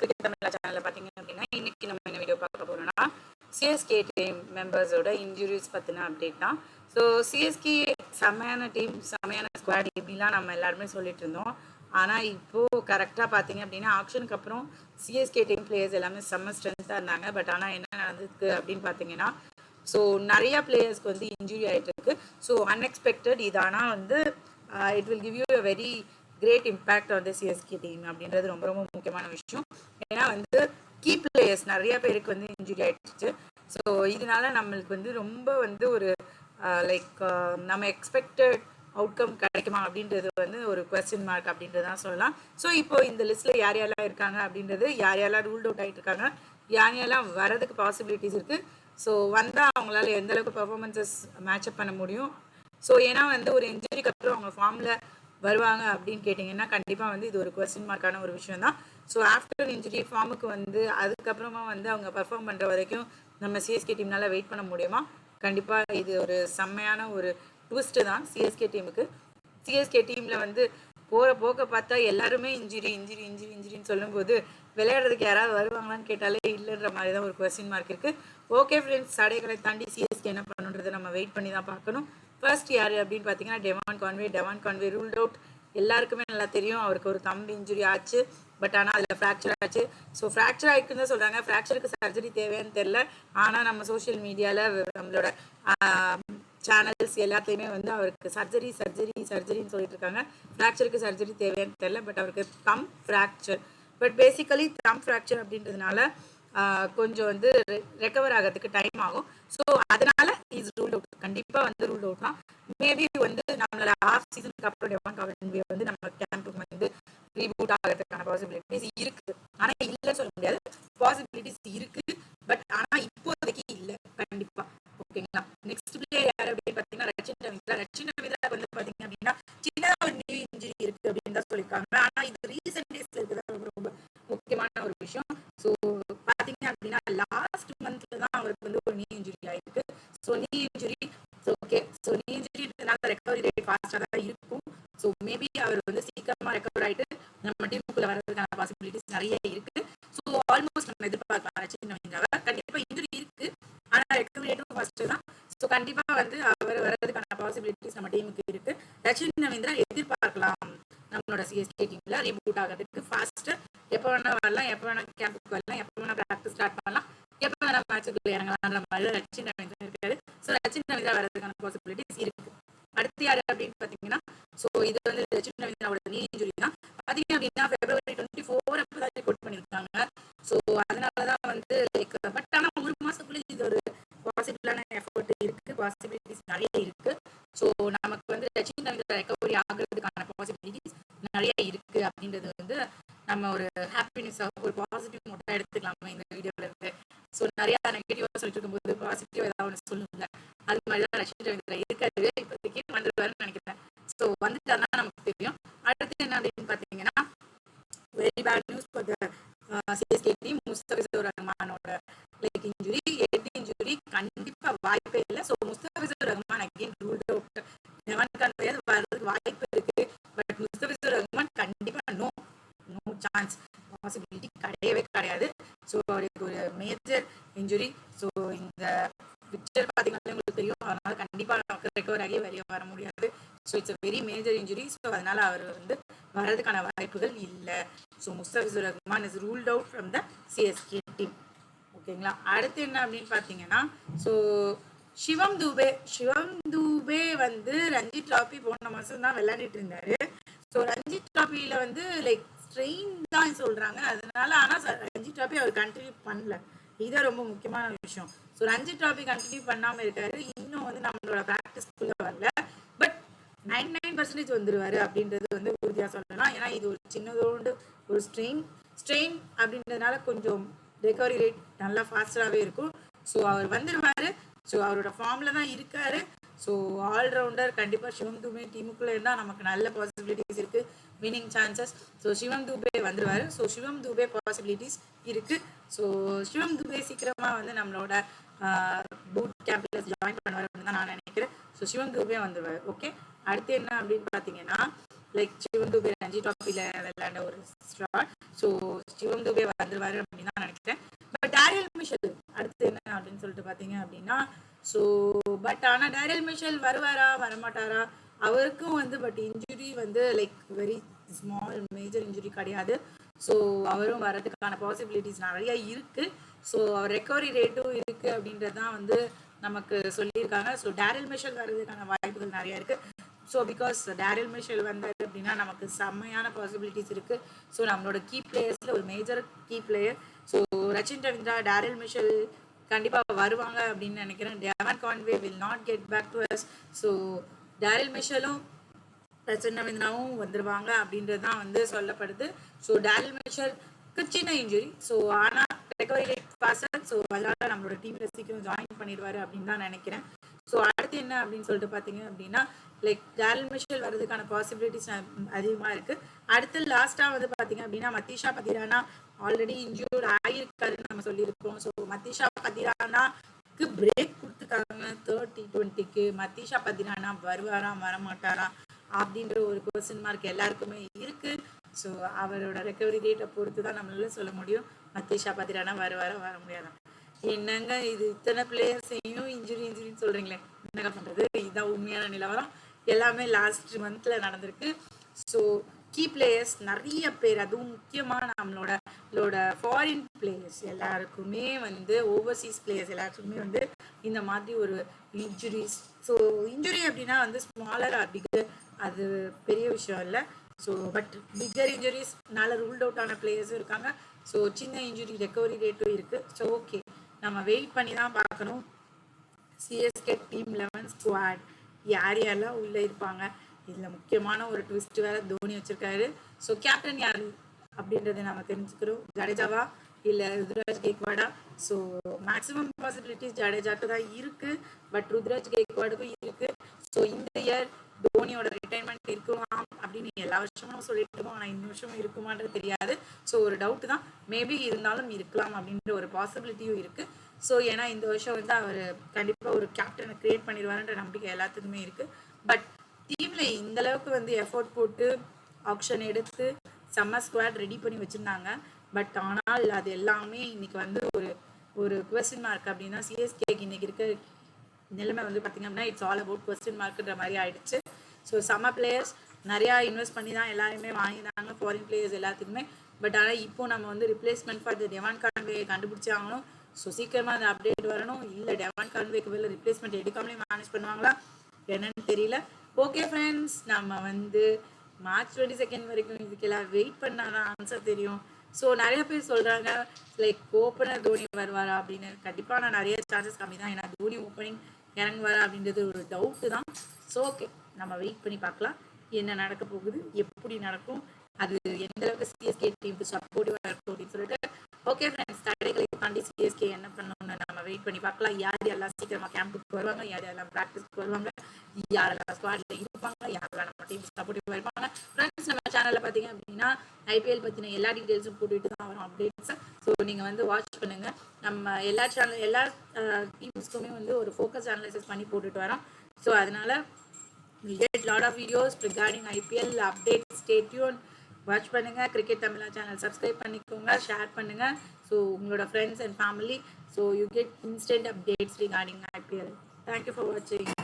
Cricket தமிழா சேனலில் பார்த்தீங்க அப்படின்னா இன்னைக்கு நம்ம என்ன வீடியோ பார்க்க போகிறோம்னா சிஎஸ்கே டீம் மெம்பர்ஸோட இன்ஜுரிஸ் பற்றின அப்டேட் தான். ஸோ சிஎஸ்கே செம்மையான டீம், செம்மையான ஸ்குவாட் இப்படிலாம் நம்ம எல்லாருமே சொல்லிட்டு இருந்தோம். ஆனால் இப்போது கரெக்டாக பார்த்தீங்க அப்படின்னா ஆக்ஷனுக்கு அப்புறம் சிஎஸ்கே டீம் பிளேயர்ஸ் எல்லாமே செம்ம ஸ்ட்ரென்த்தாக இருந்தாங்க. பட் ஆனால் என்ன நடந்திருக்கு அப்படின்னு பார்த்தீங்கன்னா, ஸோ நிறையா பிளேயர்ஸ்க்கு வந்து இன்ஜுரி ஆகிட்டு இருக்கு. ஸோ அன்எக்ஸ்பெக்டட் இது. ஆனால் வந்து it will give you a very great impact on the CSK team அப்படின்றது ரொம்ப ரொம்ப முக்கியமான விஷயம். ஏன்னா வந்து கீ பிளேயர்ஸ் நிறைய பேருக்கு வந்து இன்ஜுரி ஆகிடுச்சு. ஸோ இதனால நம்மளுக்கு வந்து ரொம்ப வந்து ஒரு லைக் நம்ம எக்ஸ்பெக்டட் அவுட்கம் கிடைக்குமா அப்படின்றது வந்து ஒரு கொஸ்டின் மார்க் அப்படின்றது தான் சொல்லலாம். ஸோ இப்போ இந்த லிஸ்ட்டில் யார் யாரெல்லாம் இருக்காங்க அப்படின்றது, யார் யாரெல்லாம் ரூல்ட் அவுட் ஆகிட்டு இருக்காங்க, யார் யாரெல்லாம் வரதுக்கு பாசிபிலிட்டிஸ் இருக்குது, ஸோ வந்தால் அவங்களால எந்த அளவுக்கு பர்ஃபார்மன்ஸஸ் மேட்சப் பண்ண முடியும். ஸோ ஏன்னா வந்து ஒரு இன்ஜுரிக்கு அப்புறம் அவங்க ஃபார்மில் வருவாங்க அப்படின்னு கேட்டிங்கன்னா கண்டிப்பாக வந்து இது ஒரு கொஸ்டின் மார்க்கான ஒரு விஷயம் தான். ஸோ ஆஃப்டர் இன்ஜுரி ஃபார்முக்கு வந்து அதுக்கப்புறமா வந்து அவங்க பர்ஃபார்ம் பண்ணுற வரைக்கும் நம்ம சிஎஸ்கே டீம்னால் வெயிட் பண்ண முடியுமா? கண்டிப்பாக இது ஒரு செம்மையான ஒரு ட்விஸ்ட்டு தான் சிஎஸ்கே டீமுக்கு. சிஎஸ்கே டீமில் வந்து போகிற போக்க பார்த்தா எல்லாருமே இன்ஜுரி இன்ஜுரி இன்ஜுரி இன்ஜுரின்னு சொல்லும்போது விளையாடுறதுக்கு யாராவது வருவாங்களான்னு கேட்டாலே இல்லைன்ற மாதிரி தான் ஒரு கொஸ்டின் மார்க் இருக்குது. ஓகே ஃப்ரெண்ட்ஸ், தடைகளை தாண்டி சிஎஸ்கே என்ன பண்ணுன்றதை நம்ம வெயிட் பண்ணி தான் பார்க்கணும். ஃபர்ஸ்ட் யார் அப்படின்னு பார்த்தீங்கன்னா டெவான் கான்வே ரூல்ட் அவுட். எல்லாருக்குமே நல்லா தெரியும், அவருக்கு ஒரு தம்பி இன்ஜுரி ஆச்சு. பட் ஆனால் அதில் ஃப்ராக்சர் ஆச்சு. ஸோ ஃப்ராக்சர் ஆகிருக்குன்னு தான் சொல்கிறாங்க. ஃப்ராக்சருக்கு சர்ஜரி தேவைன்னு தெரில. ஆனால் நம்ம சோஷியல் மீடியாவில் நம்மளோட சேனல்ஸ் எல்லாத்தையுமே வந்து அவருக்கு சர்ஜரின்னு சொல்லிட்டு இருக்காங்க. ஃப்ராக்சருக்கு சர்ஜரி தேவைன்னு தெரில. பட் அவருக்கு thumb fracture. But basically thumb fracture அப்படின்றதுனால கொஞ்சம் வந்து ரெக்கவர் ஆகிறதுக்கு டைம் ஆகும். ஸோ அதனால இஸ் ரூல் அவுட். கண்டிப்பாக வந்து ரூல் அவுட் தான். மேபி வந்து நம்மளோட ஆஃப் சீசனுக்கு அப்புறம் டெவான் கான்வே வந்து நம்ம கேம்புக்கு வந்து ரீபூட் ஆகிறதுக்கான பாசிபிலிட்டிஸ் இருக்குது. ஆனால் இல்லைன்னு சொல்ல முடியாது, பாசிபிலிட்டிஸ் இருக்குது. பட் ஆனால் இப்போதைக்கு இல்லை கண்டிப்பாக. ஓகேங்களா. நெக்ஸ்ட் பிளேயர் யார் அப்படின்னு பார்த்தீங்கன்னா ரச்சின் ரவீந்திரா வந்து பார்த்தீங்க அப்படின்னா சின்னதாக ஒரு நியூ இன்ஜுரி இருக்குது அப்படின்னு தான் சொல்லியிருக்காங்க. ஆனால் இது ரீசெண்ட் டேஸ்ல இருக்கிறது ரொம்ப ரொம்ப முக்கியமான ஒரு விஷயம். ஸோ பார்த்தீங்க அப்படின்னா லாஸ்ட் மந்த்ல தான் அவருக்கு வந்து ஒரு நீ இன்ஜுரி ஆயிருக்கு. ஸோ நீ இன்ஜுரி ஓகே. ஸோ நீ இன்ஜுரினால ரெக்கவரி ரேட் ஃபாஸ்ட்டாக தான் இருக்கும். ஸோ மேபி அவர் வந்து சீக்கிரமாக ரெக்கவர் ஆகிட்டு நம்ம டீமுக்குள்ள வரதுக்கான பாசிபிலிட்டிஸ் நிறைய இருக்கு. ஸோ ஆல்மோஸ்ட் நம்ம எதிர்பார்க்கலாம் ரச்சின் ரவீந்திராவை. கண்டிப்பாக இன்ஜுரி இருக்கு, ஆனால் ரெக்கவரி ரேட்டும் ஃபர்ஸ்ட் தான். ஸோ கண்டிப்பாக வந்து அவர் வர்றதுக்கான பாசிபிலிட்டிஸ் நம்ம டீமுக்கு இருக்கு. ரச்சின் ரவீந்திரா எதிர்பார்க்கலாம் நம்மளோட சிஎஸ்கே டீம்ல ரீபூட் ஆகிறதுக்கு ஃபாஸ்ட். எப்போ வேணா வரலாம், எப்போ வேணா கேம்புக்கு வரலாம், எப்போ வேணா ப்ராக்டிஸ் ஸ்டார்ட் பண்ணலாம், எப்போ வேணா மேட்சுக்குள்ள இறங்கலான்ற மாதிரி ரச்சின் ரவீந்திரா இருக்காரு. ஸோ ரச்சின் ரவீந்திரா வரதுக்கான பாசிபிலிட்டிஸ் இருக்கு. அடுத்து யாரு அப்படின்னு பார்த்தீங்கன்னா, ஸோ இது வந்து ரச்சின் ரவீந்திராவோட நீ இன்ஜுரி தான். பார்த்தீங்க அப்படின்னா February 24 அப்போ தான் ரிப்போர்ட் பண்ணியிருக்காங்க. ஸோ அதனால தான் வந்து லைக் பட் ஆனால் ஒரு மாதத்துக்குள்ளே இது ஒரு பாசிபிளான எஃபர்ட் இருக்கு, பாசிபிலிட்டிஸ் நிறைய இருக்கு. ஸோ நமக்கு வந்து ரச்சின் ரவீந்திரா ரெக்கவரி ஆகிறதுக்கான பாசிபிலிட்டிஸ் நிறைய இருக்கு அப்படின்றது வந்து நம்ம ஒரு ஹாப்பினஸ் ஒரு பாசிட்டிவ் நோட்டாக எடுத்துக்கலாமா இந்த வீடியோவில் இருந்து. ஸோ நிறையா நெகட்டிவாக சொல்லிட்டு இருக்கும்போது பாசிட்டிவ் ஏதாவது ஒன்று சொல்லுங்க. அது மாதிரி தான் ரச்சின் ரவீந்திரா இருக்காரு. இப்போதைக்கு வந்துருவாருன்னு நினைக்கிறேன். ஸோ வந்துட்டாருன்னா நமக்கு தெரியும். அடுத்து என்ன அப்படின்னு பார்த்தீங்கன்னா, very bad news for the CSK team. Mustafizur ரஹ்மானோட லைக் இன்ஜுரி, ஹெட் இன்ஜுரி கண்டிப்பாக வாய்ப்பே இல்லை. So Mustafizur Rahman again ruled out. Devon Conway வர்றதுக்கு வாய்ப்பு இருக்கு. பட் முஸ்தபிசுர் ரஹ்மான் கண்டிப்பாக நோ சான்ஸ், பாசிபிலிட்டி கிடையவே கிடையாது. ஸோ அவருக்கு ஒரு மேஜர் இன்ஜுரி. ஸோ இந்த பிக்சர் பார்த்தீங்கன்னா உங்களுக்கு தெரியும். அதனால கண்டிப்பாக நமக்கு ரெக்கவர் ஆகி வெளியே வர முடியாது. So it's a very major injury. So அதனால அவர் வந்து வர்றதுக்கான வாய்ப்புகள் இல்லை. So Mustafizur Rahman is ruled out from the CSK team. ஓகேங்களா. அடுத்து என்ன அப்படின்னு பார்த்தீங்கன்னா, ஸோ சிவம் தூபே வந்து ரஞ்சி டிராஃபி போன மாதம் தான் விளையாடிட்டு இருந்தாரு. ஸோ ரஞ்சி டிராஃபியில் வந்து லைக் ஸ்ட்ரெயின் தான் சொல்கிறாங்க. அதனால ஆனால் ரஞ்சி டிராஃபி அவர் கண்டினியூ பண்ணல. இதுதான் ரொம்ப முக்கியமான விஷயம். ஸோ ரஞ்சி டிராஃபி கண்டினியூ பண்ணாமல் இருக்காரு. இன்னும் வந்து நம்மளோட ப்ராக்டிஸ்க்குள்ள வரல. பட் 99% வந்துருவாரு அப்படின்றது வந்து உறுதியாக சொல்லலாம். ஏன்னா இது ஒரு சின்னதோண்டு ஒரு ஸ்ட்ரெயின் அப்படின்றதுனால கொஞ்சம் ரெக்கவரி ரேட் நல்லா ஃபாஸ்டராகவே இருக்கும். ஸோ அவர் வந்துடுவார். ஸோ அவரோட ஃபார்மில் தான் இருக்கார். ஸோ ஆல்ரவுண்டர் கண்டிப்பாக சிவம் தூபே டீமுக்குள்ளே இருந்தால் நமக்கு நல்ல பாசிபிலிட்டிஸ் இருக்குது, வின்னிங் சான்சஸ். ஸோ சிவம் தூபே வந்துடுவார். ஸோ சிவம் தூபே பாசிபிலிட்டிஸ் இருக்குது. ஸோ சிவம் தூபே சீக்கிரமாக வந்து நம்மளோட பூட் கேம்பில் ஜாயின் பண்ணுவார் அப்படின்னு தான் நான் நினைக்கிறேன். ஸோ சிவம் தூபே வந்துடுவார். ஓகே. அடுத்து என்ன அப்படின்னு பார்த்தீங்கன்னா, லைக் சிவம் துபே ரஞ்சி ட்ராஃபியில் விளையாண்ட ஒரு ஸ்டார். ஸோ சிவம் துபே வந்துருவாரு அப்படின்னு தான் நினைக்கிறேன். பட் டேரியல் மிஷல் அடுத்து என்ன அப்படின்னு சொல்லிட்டு பார்த்தீங்க அப்படின்னா, ஸோ பட் ஆனால் டேரியல் மிஷல் வருவாரா வரமாட்டாரா, அவருக்கும் வந்து பட் இன்ஜுரி வந்து like very small major injury கிடையாது. ஸோ அவரும் வரதுக்கான பாசிபிலிட்டிஸ் நிறைய இருக்குது. ஸோ அவர் ரெக்கவரி ரேட்டும் இருக்குது அப்படின்றது தான் வந்து நமக்கு சொல்லியிருக்காங்க. ஸோ டேரியல் மிஷல் வர்றதுக்கான வாய்ப்புகள் நிறைய இருக்குது. ஸோ பிகாஸ் டேரியல் மிஷல் வந்தார் அப்படின்னா நமக்கு செம்மையான பாசிபிலிட்டிஸ் இருக்குது. ஸோ நம்மளோட கீ பிளேயர்ஸில் ஒரு major key player. So Rachin Ravindra, Daryl Mitchell கண்டிப்பாக வருவாங்க அப்படின்னு நினைக்கிறேன். Devon Conway will not get back to us. So Daryl மிஷலும் ரச்சின் ரவீந்திராவும் வந்துருவாங்க அப்படின்றது தான் வந்து சொல்லப்படுது. ஸோ டேரியல் மிஷலுக்கு சின்ன இன்ஜுரி. ஸோ ஆனால் ரெக்கவரி ரேட் ஃபாஸ்டர். ஸோ அதனால நம்மளோட டீமில் சீக்கிரம் ஜாயின் பண்ணிடுவார் அப்படின்னு தான் நினைக்கிறேன். ஸோ அடுத்து என்ன அப்படின்னு சொல்லிட்டு பார்த்தீங்க அப்படின்னா, லைக் டேரியல் மிஷல் வர்றதுக்கான பாசிபிலிட்டிஸ் அதிகமாக இருக்குது. அடுத்து லாஸ்ட்டாக வந்து பார்த்தீங்க அப்படின்னா, மத்தீஷா பதிரானா ஆல்ரெடி இன்ஜூர்ட் ஆகியிருக்காருன்னு நம்ம சொல்லியிருக்கோம். ஸோ மத்தீஷா பதிரானாக்கு பிரேக் கொடுத்துருக்காங்க 3rd T20க்கு. மத்தீஷா பதிரானா வருவாரா வரமாட்டாரா அப்படின்ற ஒரு கொஸ்டின் மார்க் எல்லாருக்குமே இருக்குது. ஸோ அவரோட ரெக்கவரி ரேட்டை பொறுத்து தான் நம்மளால சொல்ல முடியும் மத்தீஷா பதிரானா வருவாரா வர முடியாதா. என்னங்க இது இத்தனை பிளேயர்ஸையும் இன்ஜுரின்னு சொல்கிறீங்களே, என்னங்க பண்ணுறது. இதுதான் உண்மையான நிலவரம். எல்லாமே லாஸ்ட் மந்த்தில் நடந்திருக்கு. ஸோ கீ பிளேயர்ஸ் நிறைய பேர், அதுவும் முக்கியமாக நம்மளோட ஃபாரின் பிளேயர்ஸ் எல்லாருக்குமே வந்து, ஓவர்சீஸ் பிளேயர்ஸ் எல்லாருக்குமே வந்து இந்த மாதிரி ஒரு இன்ஜுரிஸ். ஸோ இன்ஜுரி அப்படின்னா வந்து ஸ்மாலர் ஆர் பிகர், அது பெரிய விஷயம் இல்லை. ஸோ பட் பிக்கர் இன்ஜுரிஸ்னால ரூல்ட் அவுட் ஆன பிளேயர்ஸும் இருக்காங்க. ஸோ சின்ன இன்ஜுரி ரெக்கவரி ரேட்டும் இருக்குது. ஸோ ஓகே, நம்ம வெயிட் பண்ணி தான் பார்க்கணும். சிஎஸ்கே டீம் 11 ஸ்குவாட் யார் யாரெல்லாம் உள்ளே இருப்பாங்க. இதில் முக்கியமான ஒரு ட்விஸ்ட் வேறு தோனி வச்சுருக்காரு. ஸோ கேப்டன் யார் அப்படின்றத நம்ம தெரிஞ்சுக்கிறோம். ஜடேஜாவா இல்லை ருத்ராஜ் கெய்க்வாடா. ஸோ மேக்ஸிமம் பாசிபிலிட்டிஸ் ஜடேஜாக்கு தான் இருக்குது. பட் ருத்ராஜ் கெய்க்வாடுக்கும் இருக்குது. ஸோ இந்த இயர் தோனியோட ரிட்டைர்மெண்ட் இருக்குமா அப்படின்னு எல்லா வருஷமும் சொல்லிட்டு இருக்கோம். ஆனால் இந்த வருஷமும் இருக்குமான்றது தெரியாது. ஸோ ஒரு டவுட் தான். மேபி இருந்தாலும் இருக்கலாம் அப்படின்ற ஒரு பாசிபிலிட்டியும் இருக்குது. ஸோ ஏன்னா இந்த வருஷம் வந்து அவர் கண்டிப்பாக ஒரு கேப்டனை கிரியேட் பண்ணிடுவாருன்ற நம்பிக்கை எல்லாத்துக்குமே இருக்குது. பட் டீமில் இந்த அளவுக்கு வந்து எஃபோர்ட் போட்டு ஆப்ஷன் எடுத்து செம்ம ஸ்குவாட் ரெடி பண்ணி வச்சுருந்தாங்க. பட் ஆனால் அது எல்லாமே இன்னைக்கு வந்து ஒரு கொஸ்டின் மார்க் அப்படின்னா, சிஎஸ்கேக்கு இன்னைக்கு இருக்க நிலைமை வந்து பார்த்திங்க அப்படின்னா இட்ஸ் ஆல் அபவுட் கொஸ்டின் மார்க்குன்ற மாதிரி ஆயிடுச்சு. ஸோ செம்ம பிளேயர்ஸ் நிறையா இன்வெஸ்ட் பண்ணி தான் எல்லாருமே வாங்கினாங்க, ஃபாரின் பிளேயர்ஸ் எல்லாத்துக்குமே. பட் ஆனால் இப்போ நம்ம வந்து ரிப்ளேஸ்மெண்ட் ஃபார் டெவான் கான்வே கண்டுபிடிச்சி ஆகணும். ஸோ சீக்கிரமாக அந்த அப்டேட் வரணும். இல்லை டெவான் கான்வேக்கு வெளில ரிப்ளேஸ்மெண்ட் எடுக்காமலே மேனேஜ் பண்ணுவாங்களா என்னன்னு தெரியல. ஓகே ஃப்ரெண்ட்ஸ், நம்ம வந்து March 22 வரைக்கும் இதுக்கெல்லாம் வெயிட் பண்ணால் தான் ஆன்சர் தெரியும். ஸோ நிறைய பேர் சொல்கிறாங்க லைக் ஓப்பனர் தோனி வருவாரா அப்படின்னு. கண்டிப்பாக நான் நிறைய சான்சஸ் கம்மி தான். ஏன்னா தோனி ஓப்பனிங் இறங்குவாரா அப்படின்றது ஒரு டவுட்டு தான். ஸோ ஓகே, நம்ம வெயிட் பண்ணி பார்க்கலாம் என்ன நடக்க போகுது, எப்படி நடக்கும், அது எந்த அளவுக்கு சிஎஸ்கே டீமுக்கு சப்போர்ட்டிவாக இருக்கும் அப்படின்னு சொல்லிட்டு. ஓகே ஃப்ரெண்ட்ஸ், தடைகளை தாண்டி சிஎஸ்கே என்ன பண்ணணும்னு நம்ம வெயிட் பண்ணி பார்க்கலாம். யார் யாரெல்லாம் சீக்கிரமாக கேம்புக்கு வருவாங்க, யார் யாரெல்லாம் ப்ராக்டிஸ்க்கு வருவாங்க, யாரெல்லாம் ஸ்குவாடில் இருப்பாங்க, யாரெல்லாம் நம்ம டீம் சப்போர்ட்டிவாக இருப்பாங்க. ஃப்ரெண்ட்ஸ், நம்ம சேனலில் பார்த்தீங்க அப்படின்னா ஐபிஎல் பற்றின எல்லா டீட்டெயில்ஸும் போட்டுட்டு தான் வரும் அப்டேட்ஸ். ஸோ நீங்கள் வந்து வாட்ச் பண்ணுங்கள். நம்ம எல்லா டீம்ஸ்க்குமே வந்து ஒரு ஃபோக்கஸ் அனலைசிஸ் பண்ணி போட்டுட்டு வரோம். ஸோ அதனால we get lot of videos regarding IPL updates. Stay tuned, watch பண்ணுங்க. கிரிக்கெட் தமிழா சேனல் சப்ஸ்கிரைப் பண்ணிக்கோங்க, ஷேர் பண்ணுங்க. ஸோ உங்களோட friends and family. So you get instant updates regarding IPL. Thank you for வாட்சிங்.